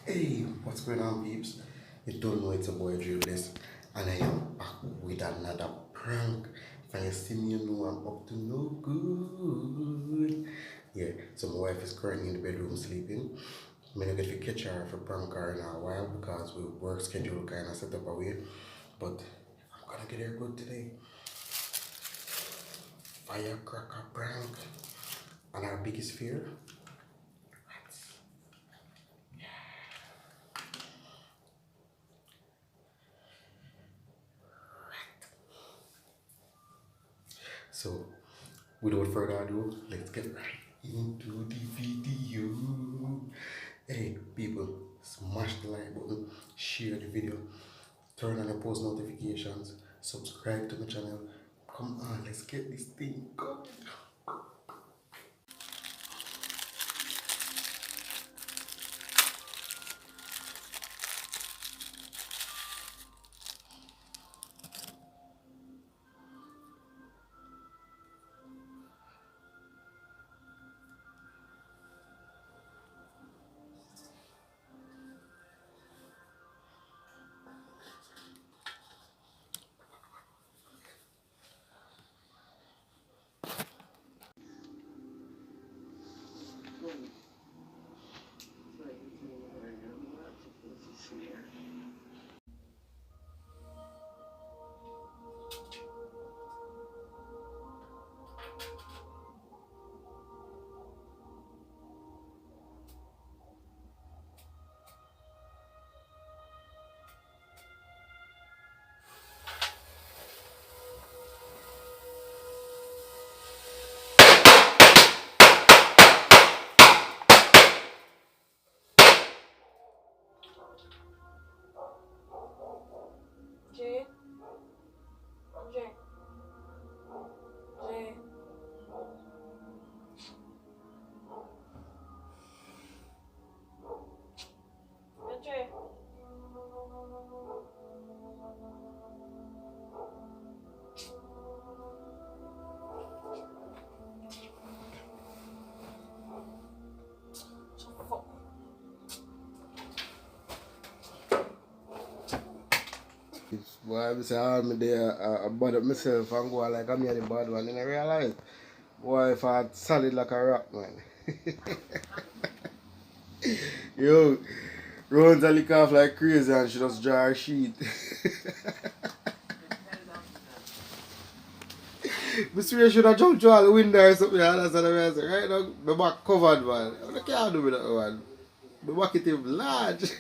Hey, what's going on, peeps? You don't know it's a boy Dribbless, and I am back with another prank. If you see me, you know I'm up to no good. Yeah, so my wife is currently in the bedroom sleeping. I'm gonna get to catch her for prank her in a while because we work schedule kind of set up away. But I'm gonna get her good today. Firecracker prank. And our biggest fear? So, without further ado, let's get right into the video. Hey, people, smash the like button, share the video, turn on your post notifications, subscribe to the channel. Come on, let's get this thing going. Jay, Jay, Jay. Jay. Fuck. Boy, I say I'm there, I bad up myself and go like I'm here the bad one, and I realize, boy, if I solid like a rock, man. Yo, runs a lick off like crazy and she just draw her sheet. I swear I should have jumped through all the window or something, and that's what I say. Right now, my back covered, man. I can't do with that one. My back is large.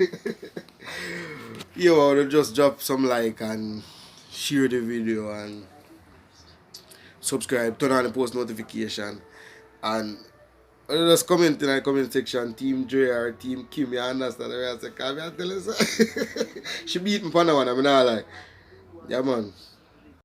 Yo, I would just drop some like and share the video and subscribe, turn on the post notification, and just comment in the comment section, Team Dre or Team Kim, you understand what I say? Because I tell you, she beat me for that one, I'm not like, yeah man.